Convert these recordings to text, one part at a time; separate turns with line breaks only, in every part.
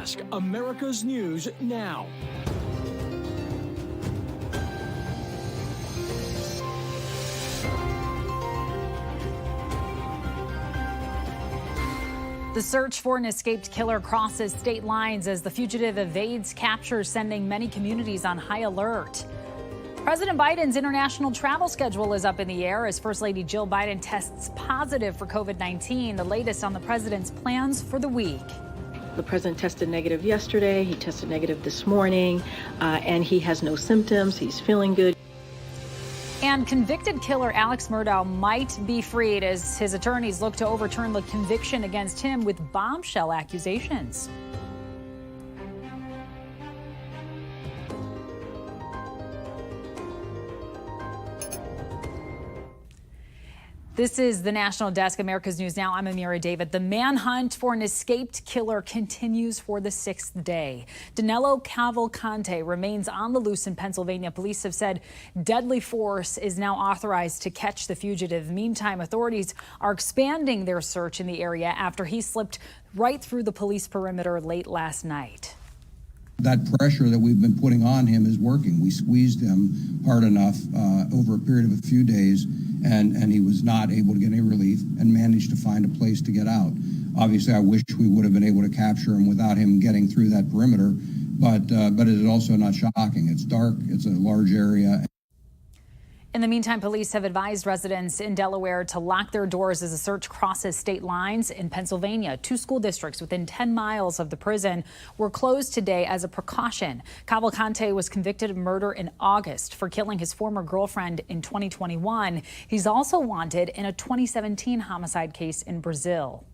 Desk, America's News Now.
The search for an escaped killer crosses state lines as the fugitive evades capture, sending many communities on high alert. President Biden's international travel schedule is up in the air as First Lady Jill Biden tests positive for COVID-19. The latest on the president's plans for the week.
The president tested negative yesterday. He tested negative this morning, and he has no symptoms. He's feeling good.
And convicted killer Alex Murdaugh might be freed as his attorneys look to overturn the conviction against him with bombshell accusations. This is the National Desk, America's News Now. I'm Amira David. The manhunt for an escaped killer continues for the 6th day. Danilo Cavalcante remains on the loose in Pennsylvania. Police have said deadly force is now authorized to catch the fugitive. Meantime, authorities are expanding their search in the area after he slipped right through the police perimeter late last night.
That pressure that we've been putting on him is working. We squeezed him hard enough over a period of a few days, and he was not able to get any relief and managed to find a place to get out. Obviously, I wish we would have been able to capture him without him getting through that perimeter, but it is also not shocking. It's dark. It's a large area.
In the meantime, police have advised residents in Delaware to lock their doors as the search crosses state lines. In Pennsylvania, 2 school districts within 10 miles of the prison were closed today as a precaution. Cavalcante was convicted of murder in August for killing his former girlfriend in 2021. He's also wanted in a 2017 homicide case in Brazil.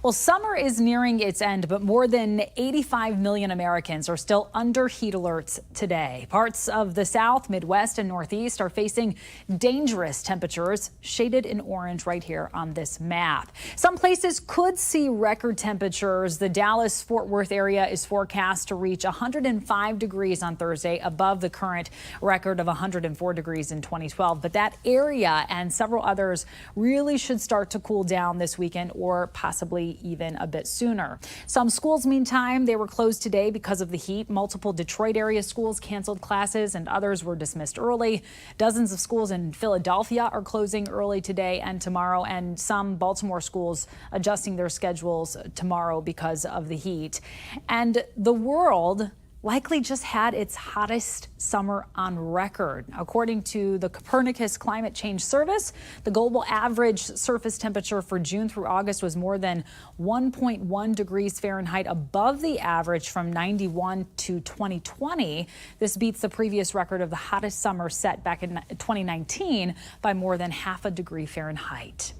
Well, summer is nearing its end, but more than 85 million Americans are still under heat alerts today. Parts of the South, Midwest, and Northeast are facing dangerous temperatures, shaded in orange right here on this map. Some places could see record temperatures. The Dallas-Fort Worth area is forecast to reach 105 degrees on Thursday, above the current record of 104 degrees in 2012. But that area and several others really should start to cool down this weekend, or possibly even a bit sooner. Some schools, meantime, they were closed today because of the heat. Multiple Detroit area schools canceled classes and others were dismissed early. Dozens of schools in Philadelphia are closing early today and tomorrow, and some Baltimore schools adjusting their schedules tomorrow because of the heat. And the world likely just had its hottest summer on record. According to the Copernicus Climate Change Service, the global average surface temperature for June through August was more than 1.1 degrees Fahrenheit above the average from 91 to 2020. This beats the previous record of the hottest summer set back in 2019 by more than half a degree Fahrenheit.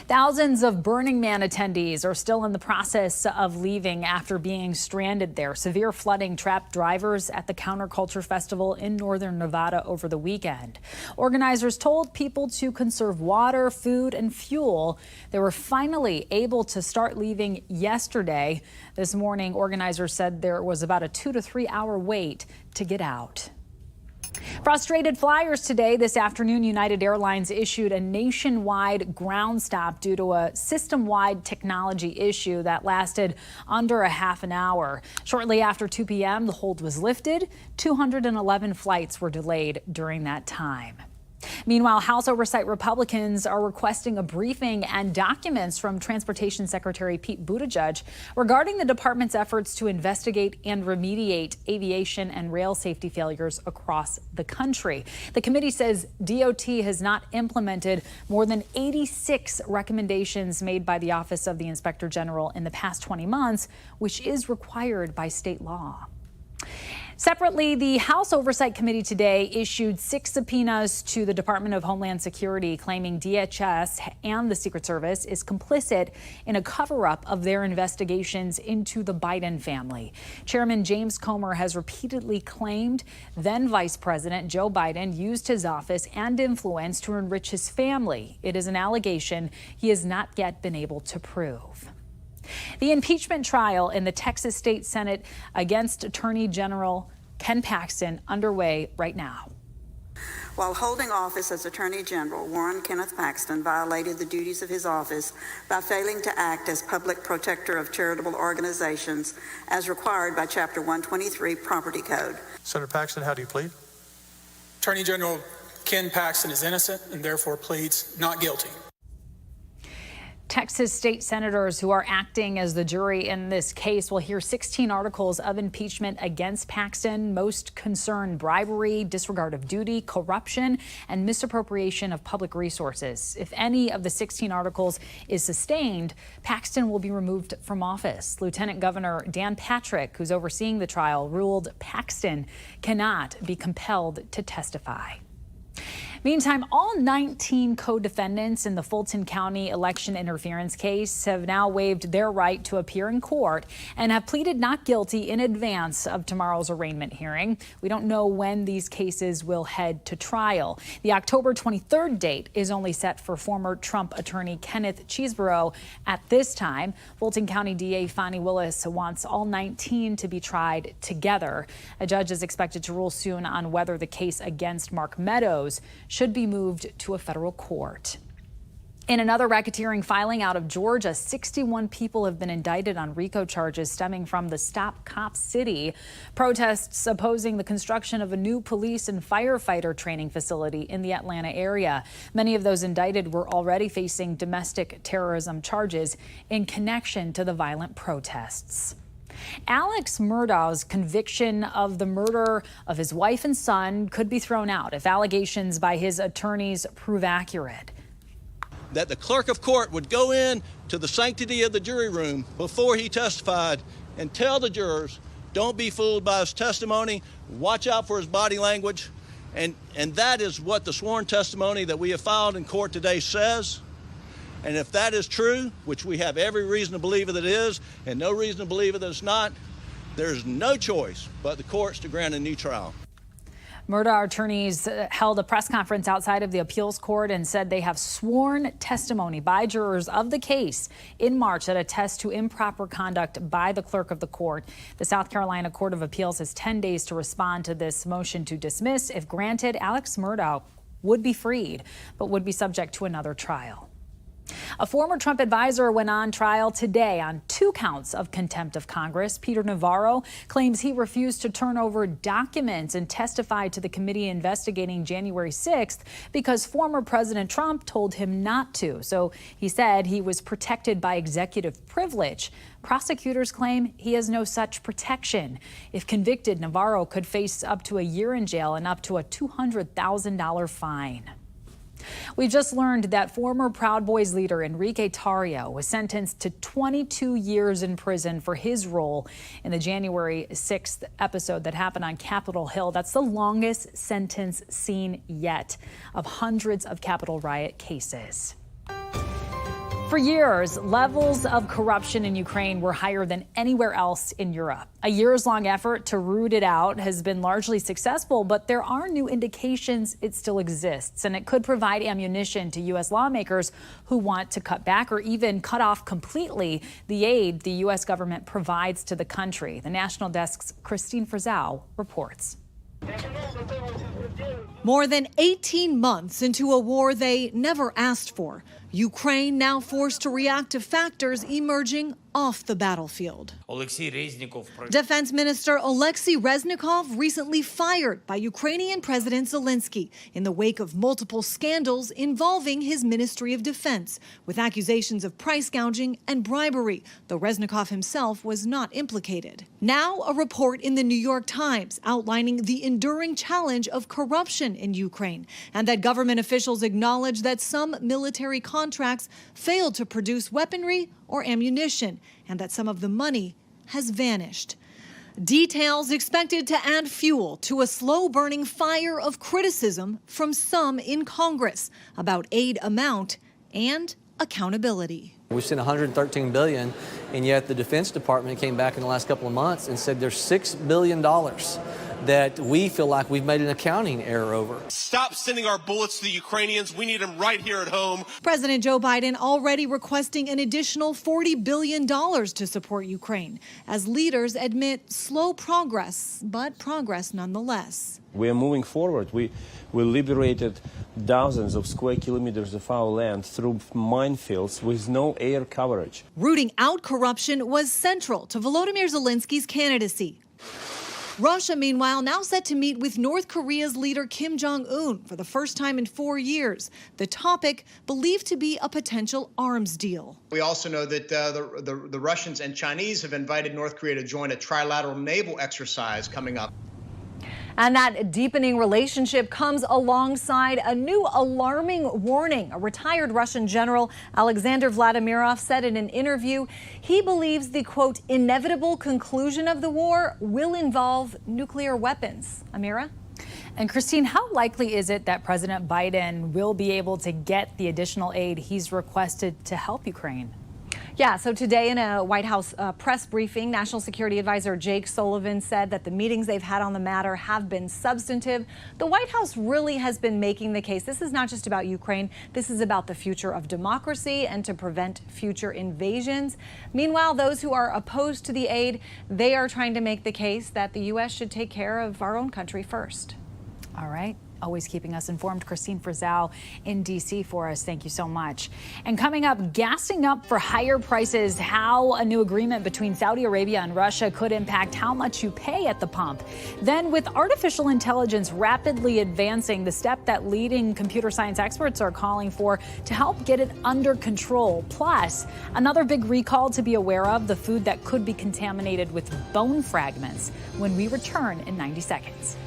Thousands of Burning Man attendees are still in the process of leaving after being stranded there. Severe flooding trapped drivers at the Counterculture Festival in northern Nevada over the weekend. Organizers told people to conserve water, food, and fuel. They were finally able to start leaving yesterday. This morning, organizers said there was about a 2 to 3 hour wait to get out. Frustrated flyers today. This afternoon, United Airlines issued a nationwide ground stop due to a system-wide technology issue that lasted under a half an hour. Shortly after 2 p.m., the hold was lifted. 211 flights were delayed during that time. Meanwhile, House Oversight Republicans are requesting a briefing and documents from Transportation Secretary Pete Buttigieg regarding the department's efforts to investigate and remediate aviation and rail safety failures across the country. The committee says DOT has not implemented more than 86 recommendations made by the Office of the Inspector General in the past 20 months, which is required by state law. Separately, the House Oversight Committee today issued 6 subpoenas to the Department of Homeland Security, claiming DHS and the Secret Service is complicit in a cover-up of their investigations into the Biden family. Chairman James Comer has repeatedly claimed then Vice President Joe Biden used his office and influence to enrich his family. It is an allegation he has not yet been able to prove. The impeachment trial in the Texas State Senate against Attorney General Ken Paxton underway right now.
While holding office as Attorney General, Warren Kenneth Paxton violated the duties of his office by failing to act as public protector of charitable organizations as required by Chapter 123 Property Code.
Senator Paxton, how do you plead?
Attorney General Ken Paxton is innocent and therefore pleads not guilty.
Texas state senators who are acting as the jury in this case will hear 16 articles of impeachment against Paxton. Most concern bribery, disregard of duty, corruption, and misappropriation of public resources. If any of the 16 articles is sustained, Paxton will be removed from office. Lieutenant Governor Dan Patrick, who's overseeing the trial, ruled Paxton cannot be compelled to testify. Meantime, all 19 co-defendants in the Fulton County election interference case have now waived their right to appear in court and have pleaded not guilty in advance of tomorrow's arraignment hearing. We don't know when these cases will head to trial. The October 23rd date is only set for former Trump attorney Kenneth Chesebro. At this time, Fulton County DA Fani Willis wants all 19 to be tried together. A judge is expected to rule soon on whether the case against Mark Meadows should be moved to a federal court. In another racketeering filing out of Georgia, 61 people have been indicted on RICO charges stemming from the Stop Cop City protests opposing the construction of a new police and firefighter training facility in the Atlanta area. Many of those indicted were already facing domestic terrorism charges in connection to the violent protests. Alex Murdaugh's conviction of the murder of his wife and son could be thrown out if allegations by his attorneys prove accurate.
That the clerk of court would go in to the sanctity of the jury room before he testified and tell the jurors, don't be fooled by his testimony, watch out for his body language. And that is what the sworn testimony that we have filed in court today says. And if that is true, which we have every reason to believe that it is, and no reason to believe that it's not, there's no choice but the courts to grant a new trial.
Murdaugh attorneys held a press conference outside of the appeals court and said they have sworn testimony by jurors of the case in March that attest to improper conduct by the clerk of the court. The South Carolina Court of Appeals has 10 days to respond to this motion to dismiss. If granted, Alex Murdaugh would be freed, but would be subject to another trial. A former Trump advisor went on trial today on 2 counts of contempt of Congress. Peter Navarro claims he refused to turn over documents and testify to the committee investigating January 6th because former President Trump told him not to. So he said he was protected by executive privilege. Prosecutors claim he has no such protection. If convicted, Navarro could face up to a year in jail and up to a $200,000 fine. We just learned that former Proud Boys leader Enrique Tarrio was sentenced to 22 years in prison for his role in the January 6th episode that happened on Capitol Hill. That's the longest sentence seen yet of hundreds of Capitol riot cases. For years, levels of corruption in Ukraine were higher than anywhere else in Europe. A years-long effort to root it out has been largely successful, but there are new indications it still exists, and it could provide ammunition to U.S. lawmakers who want to cut back or even cut off completely the aid the U.S. government provides to the country. The National Desk's Christine Frizzell reports.
More than 18 months into a war they never asked for, Ukraine now forced to react to factors emerging off the battlefield. Defense Minister Alexei Reznikov recently fired by Ukrainian President Zelensky in the wake of multiple scandals involving his Ministry of Defense, with accusations of price gouging and bribery, though Reznikov himself was not implicated. Now a report in the New York Times outlining the enduring challenge of corruption in Ukraine, and that government officials acknowledge that some military contracts failed to produce weaponry or ammunition, and that some of the money has vanished. Details expected to add fuel to a slow-burning fire of criticism from some in Congress about aid amount and accountability.
We've seen $113 billion, and yet the Defense Department came back in the last couple of months and said there's $6 billion that we feel like we've made an accounting error over.
Stop sending our bullets to the Ukrainians. We need them right here at home.
President Joe Biden already requesting an additional $40 billion to support Ukraine, as leaders admit slow progress, but progress nonetheless.
We are moving forward. We liberated dozens of square kilometers of our land through minefields with no air coverage.
Rooting out corruption was central to Volodymyr Zelensky's candidacy. Russia, meanwhile, now set to meet with North Korea's leader Kim Jong-un for the first time in 4 years. The topic believed to be a potential arms deal.
We also know that the Russians and Chinese have invited North Korea to join a trilateral naval exercise coming up.
And that deepening relationship comes alongside a new alarming warning. A retired Russian general, Alexander Vladimirov, said in an interview he believes the, quote, inevitable conclusion of the war will involve nuclear weapons. Amira?
And Christine, how likely is it that President Biden will be able to get the additional aid he's requested to help Ukraine?
Yeah, so today in a White House press briefing, National Security Advisor Jake Sullivan said that the meetings they've had on the matter have been substantive. The White House really has been making the case. This is not just about Ukraine. This is about the future of democracy and to prevent future invasions. Meanwhile, those who are opposed to the aid, they are trying to make the case that the U.S. should take care of our own country first.
All right. Always keeping us informed. Christine Frizzell in D.C. for us. Thank you so much. And coming up, gassing up for higher prices, how a new agreement between Saudi Arabia and Russia could impact how much you pay at the pump. Then, with artificial intelligence rapidly advancing, the step that leading computer science experts are calling for to help get it under control. Plus, another big recall to be aware of, the food that could be contaminated with bone fragments, when we return in 90 seconds.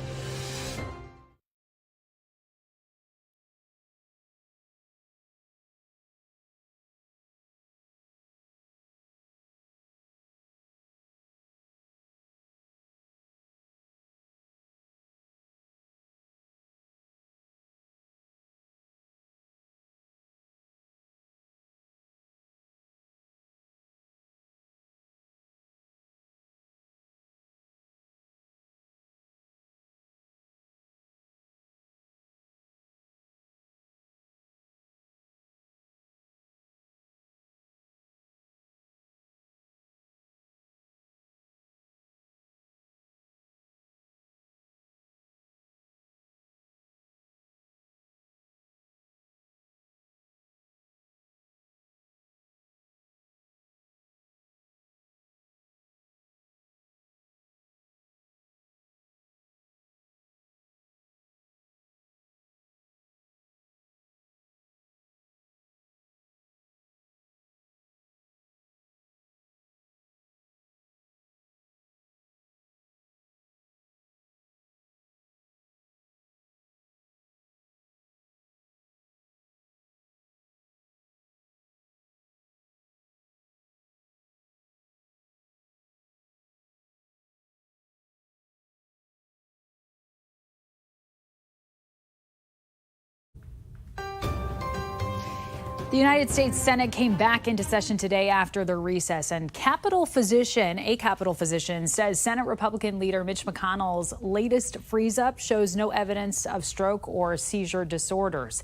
The United States Senate came back into session today after the recess, and a Capitol physician says Senate Republican leader Mitch McConnell's latest freeze-up shows no evidence of stroke or seizure disorders.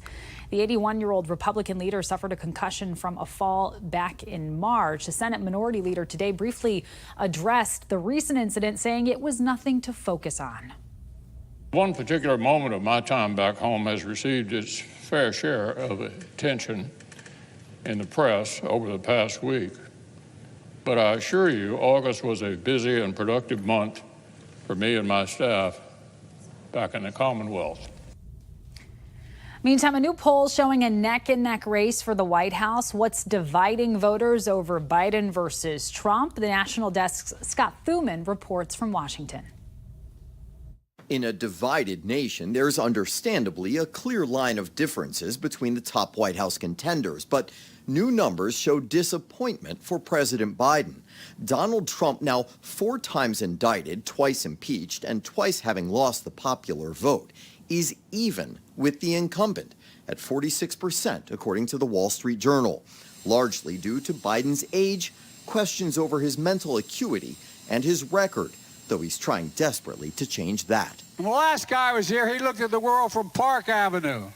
The 81-year-old Republican leader suffered a concussion from a fall back in March. The Senate Minority Leader today briefly addressed the recent incident, saying it was nothing to focus on.
One particular moment of my time back home has received its fair share of attention in the press over the past week. But I assure you, August was a busy and productive month for me and my staff back in the Commonwealth.
Meantime, a new poll showing a neck-and-neck race for the White House. What's dividing voters over Biden versus Trump? The National Desk's Scott Thuman reports from Washington.
In a divided nation, there's understandably a clear line of differences between the top White House contenders, but new numbers show disappointment for President Biden. Donald Trump, now 4 times indicted, twice impeached, and twice having lost the popular vote, is even with the incumbent at 46%, according to the Wall Street Journal, largely due to Biden's age, questions over his mental acuity, and his record, though he's trying desperately to change that.
When the last guy was here, he looked at the world from Park Avenue.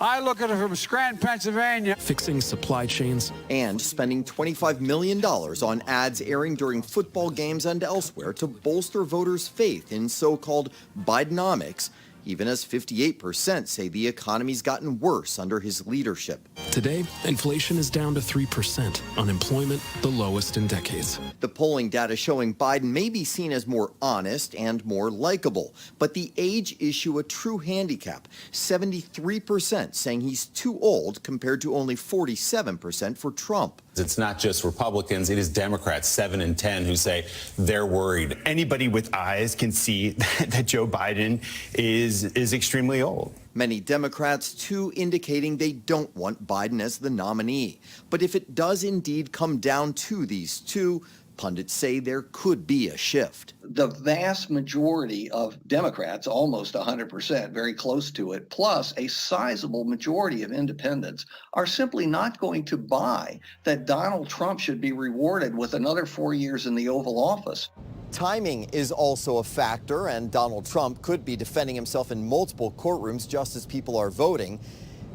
I look at it from Scranton, Pennsylvania.
Fixing supply chains.
And spending $25 million on ads airing during football games and elsewhere to bolster voters' faith in so-called Bidenomics, even as 58% say the economy's gotten worse under his leadership.
Today, inflation is down to 3%, unemployment the lowest in decades.
The polling data showing Biden may be seen as more honest and more likable, but the age issue a true handicap. 73% saying he's too old compared to only 47% for Trump.
It's not just Republicans, it is Democrats, 7 in 10, who say they're worried.
Anybody with eyes can see that Joe Biden is extremely old.
Many Democrats, too, indicating they don't want Biden as the nominee. But if it does indeed come down to these two, pundits say there could be a shift.
The vast majority of Democrats, almost 100%, very close to it, plus a sizable majority of independents, are simply not going to buy that Donald Trump should be rewarded with another 4 years in the Oval Office.
Timing is also a factor, and Donald Trump could be defending himself in multiple courtrooms just as people are voting.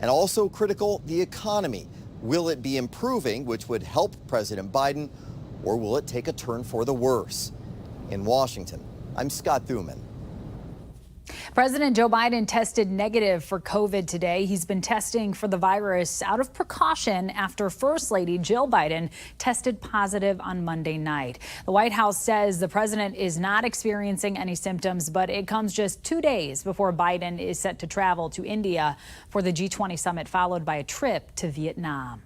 And also critical, the economy. Will it be improving, which would help President Biden, or will it take a turn for the worse? In Washington, I'm Scott Thuman.
President Joe Biden tested negative for COVID today. He's been testing for the virus out of precaution after First Lady Jill Biden tested positive on Monday night. The White House says the president is not experiencing any symptoms, but it comes just 2 days before Biden is set to travel to India for the G20 summit, followed by a trip to Vietnam.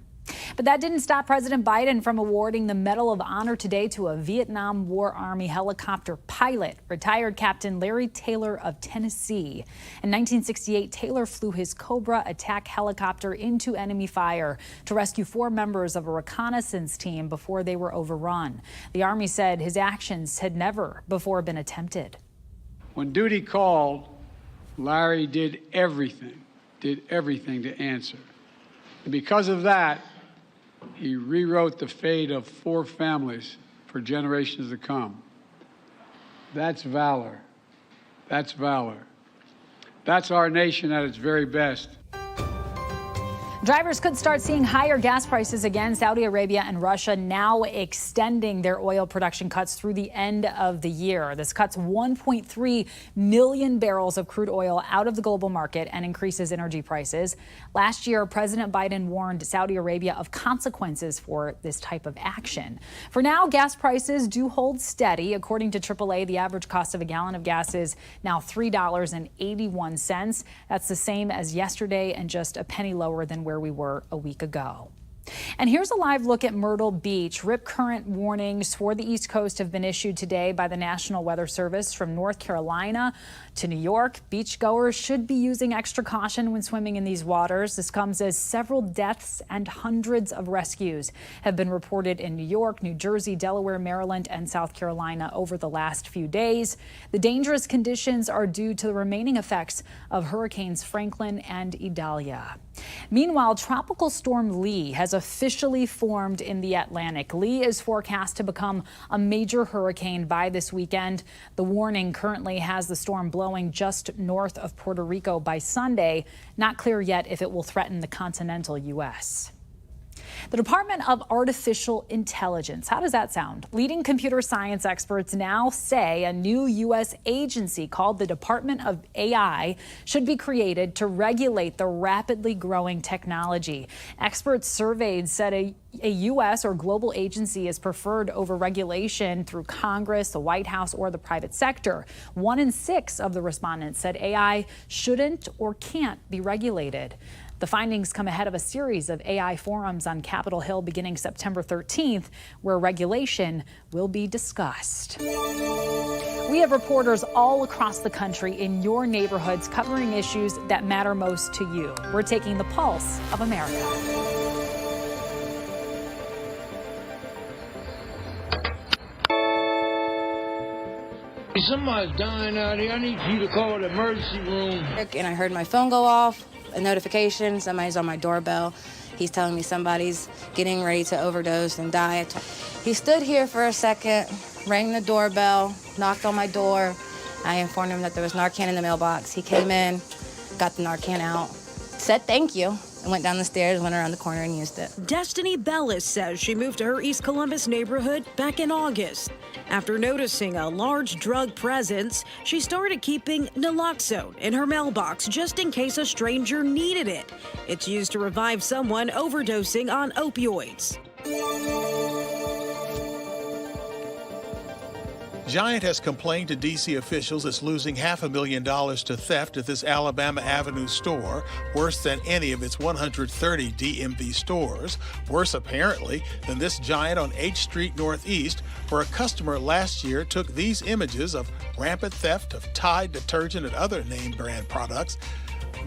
But that didn't stop President Biden from awarding the Medal of Honor today to a Vietnam War Army helicopter pilot, retired Captain Larry Taylor of Tennessee. In 1968, Taylor flew his Cobra attack helicopter into enemy fire to rescue 4 members of a reconnaissance team before they were overrun. The Army said his actions had never before been attempted.
When duty called, Larry did everything to answer. And because of that, he rewrote the fate of 4 families for generations to come. That's valor. That's valor. That's our nation at its very best.
Drivers could start seeing higher gas prices again. Saudi Arabia and Russia now extending their oil production cuts through the end of the year. This cuts 1.3 million barrels of crude oil out of the global market and increases energy prices. Last year, President Biden warned Saudi Arabia of consequences for this type of action. For now, gas prices do hold steady. According to AAA, the average cost of a gallon of gas is now $3.81. That's the same as yesterday and just a penny lower than where we were a week ago. And here's a live look at Myrtle Beach. Rip current warnings for the East Coast have been issued today by the National Weather Service. From North Carolina to New York, beachgoers should be using extra caution when swimming in these waters. This comes as several deaths and hundreds of rescues have been reported in New York, New Jersey, Delaware, Maryland, and South Carolina over the last few days. The dangerous conditions are due to the remaining effects of Hurricanes Franklin and Idalia. Meanwhile, Tropical Storm Lee has officially formed in the Atlantic. Lee is forecast to become a major hurricane by this weekend. The warning currently has the storm blowing just north of Puerto Rico by Sunday. Not clear yet if it will threaten the continental U.S. The Department of Artificial Intelligence. How does that sound? Leading computer science experts now say a new U.S. agency called the Department of AI should be created to regulate the rapidly growing technology. Experts surveyed said a U.S. or global agency is preferred over regulation through Congress, the White House, or the private sector. 1 in 6 of the respondents said AI shouldn't or can't be regulated. The findings come ahead of a series of AI forums on Capitol Hill beginning September 13th, where regulation will be discussed. We have reporters all across the country in your neighborhoods covering issues that matter most to you. We're taking the pulse of America.
Somebody's dying out here. I need you to call the emergency room.
And I heard my phone go off, a notification, somebody's on my doorbell. He's telling me somebody's getting ready to overdose and die. He stood here for a second, rang the doorbell, knocked on my door. I informed him that there was Narcan in the mailbox. He came in, got the Narcan out, said thank you, and went down the stairs, went around the corner and used it.
Destiny Bellis says she moved to her East Columbus neighborhood back in August. After noticing a large drug presence, she started keeping naloxone in her mailbox just in case a stranger needed it. It's used to revive someone overdosing on opioids.
Giant has complained to D.C. officials it's losing $500,000 to theft at this Alabama Avenue store, worse than any of its 130 DMV stores, worse apparently than this Giant on H Street Northeast, where a customer last year took these images of rampant theft of Tide detergent and other name brand products.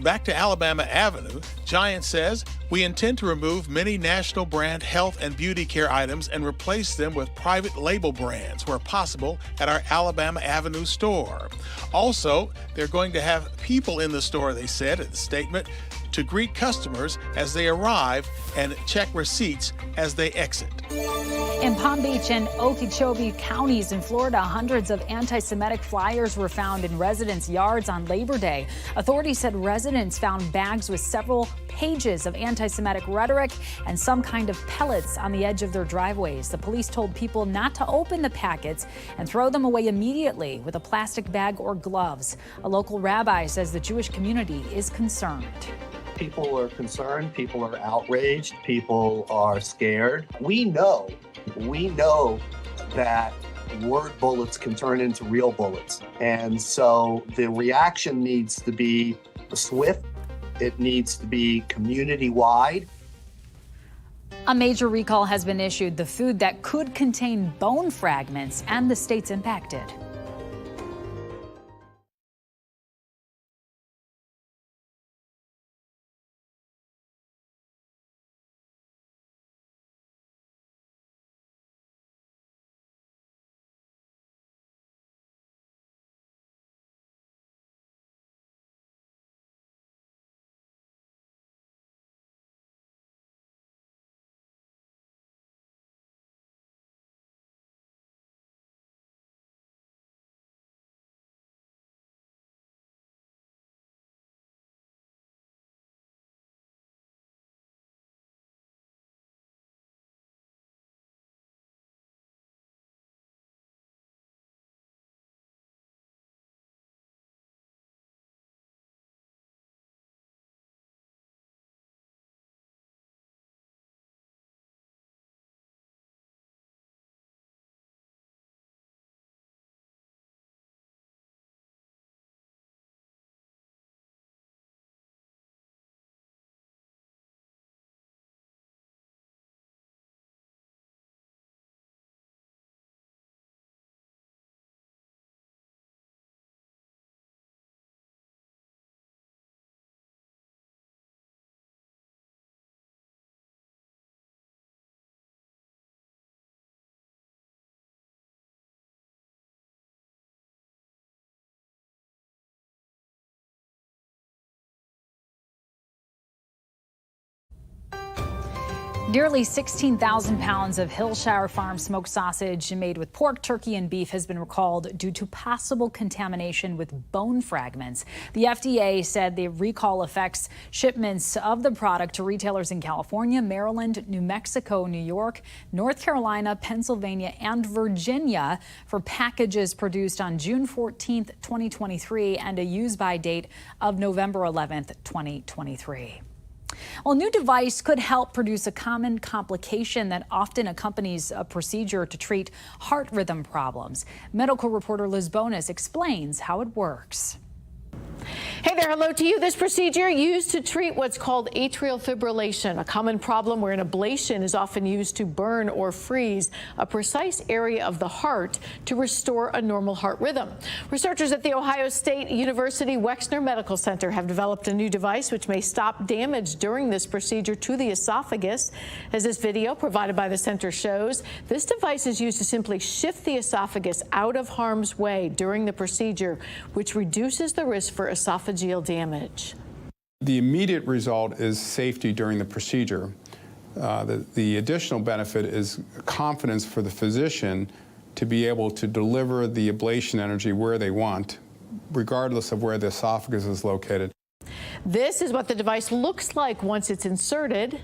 Back to Alabama Avenue, Giant says, we intend to remove many national brand health and beauty care items and replace them with private label brands where possible at our Alabama Avenue store. Also, they're going to have people in the store, they said in the statement, to greet customers as they arrive and check receipts as they exit.
In Palm Beach and Okeechobee counties in Florida, hundreds of anti-Semitic flyers were found in residents' yards on Labor Day. Authorities said residents found bags with several pages of anti-Semitic rhetoric and some kind of pellets on the edge of their driveways. The police told people not to open the packets and throw them away immediately with a plastic bag or gloves. A local rabbi says the Jewish community is concerned.
People are concerned, people are outraged, people are scared. We know that word bullets can turn into real bullets. And so the reaction needs to be swift, it needs to be community-wide.
A major recall has been issued. The food that could contain bone fragments and the states impacted. Nearly 16,000 pounds of Hillshire Farm smoked sausage made with pork, turkey, and beef has been recalled due to possible contamination with bone fragments. The FDA said the recall affects shipments of the product to retailers in California, Maryland, New Mexico, New York, North Carolina, Pennsylvania, and Virginia for packages produced on June 14th, 2023 and a use-by date of November 11th, 2023. Well, a new device could help produce a common complication that often accompanies a procedure to treat heart rhythm problems. Medical reporter Liz Bonus explains how it works.
Hey there, hello to you. This procedure used to treat what's called atrial fibrillation, a common problem where an ablation is often used to burn or freeze a precise area of the heart to restore a normal heart rhythm. Researchers at The Ohio State University Wexner Medical Center have developed a new device which may stop damage during this procedure to the esophagus. As this video provided by the center shows, this device is used to simply shift the esophagus out of harm's way during the procedure, which reduces the risk for esophageal damage.
The immediate result is safety during the procedure. The additional benefit is confidence for the physician to be able to deliver the ablation energy where they want, regardless of where the esophagus is located.
This is what the device looks like once it's inserted.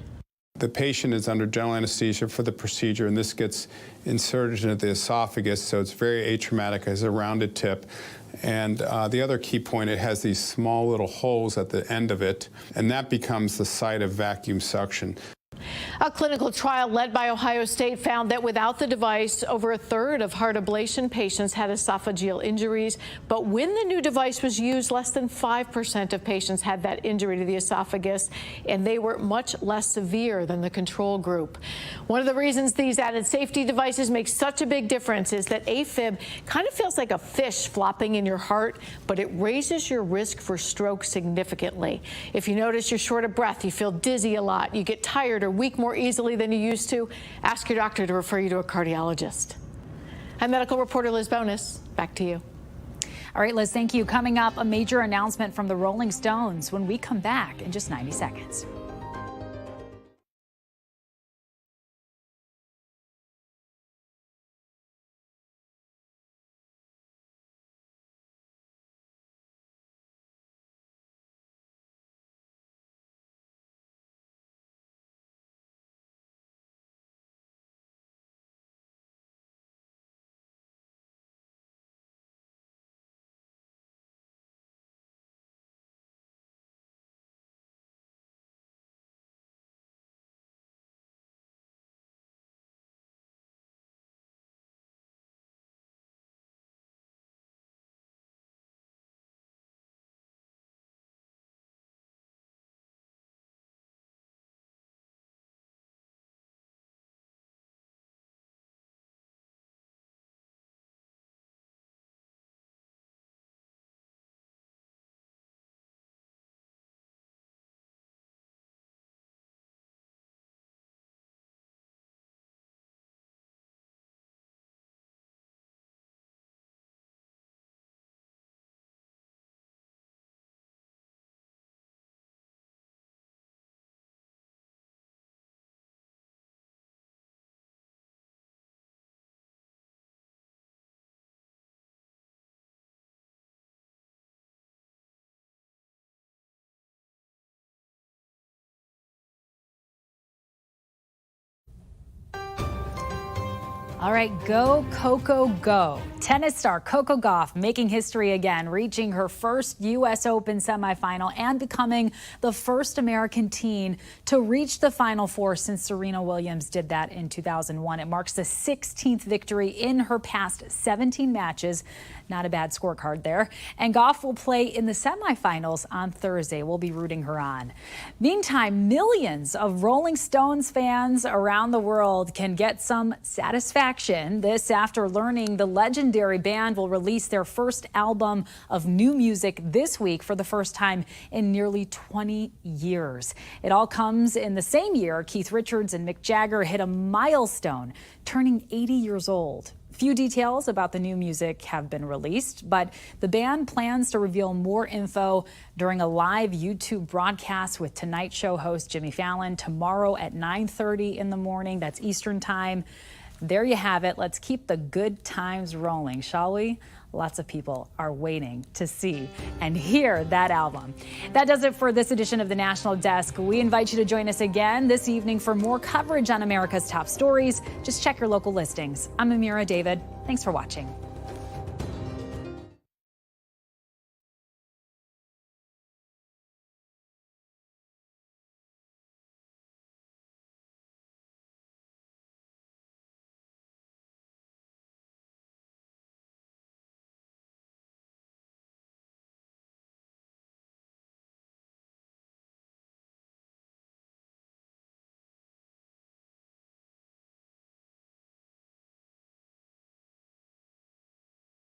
The patient is under general anesthesia for the procedure, and this gets inserted into the esophagus, so it's very atraumatic. It has a rounded tip. And the other key point, it has these small little holes at the end of it, and that becomes the site of vacuum suction.
A clinical trial led by Ohio State found that without the device, over a third of heart ablation patients had esophageal injuries. But when the new device was used, less than 5% of patients had that injury to the esophagus, and they were much less severe than the control group. One of the reasons these added safety devices make such a big difference is that AFib kind of feels like a fish flopping in your heart, but it raises your risk for stroke significantly. If you notice you're short of breath, you feel dizzy a lot, you get tired or weak more easily than you used to, ask your doctor to refer you to a cardiologist. I'm medical reporter Liz Bonus. Back to you.
All right, Liz, thank you. Coming up, a major announcement from the Rolling Stones when we come back in just 90 seconds. All right, go, Coco, go. Tennis star Coco Gauff making history again, reaching her first U.S. Open semifinal and becoming the first American teen to reach the Final Four since Serena Williams did that in 2001. It marks the 16th victory in her past 17 matches. Not a bad scorecard there. And Gauff will play in the semifinals on Thursday. We'll be rooting her on. Meantime, millions of Rolling Stones fans around the world can get some satisfaction. This after learning the legendary band will release their first album of new music this week for the first time in nearly 20 years. It all comes in the same year Keith Richards and Mick Jagger hit a milestone, turning 80 years old. Few details about the new music have been released, but the band plans to reveal more info during a live YouTube broadcast with Tonight Show host Jimmy Fallon tomorrow at 9:30 in the morning. That's Eastern time. There you have it. Let's keep the good times rolling, shall we? Lots of people are waiting to see and hear that album. That does it for this edition of the National Desk. We invite you to join us again this evening for more coverage on America's top stories. Just check your local listings. I'm Amira David. Thanks for watching.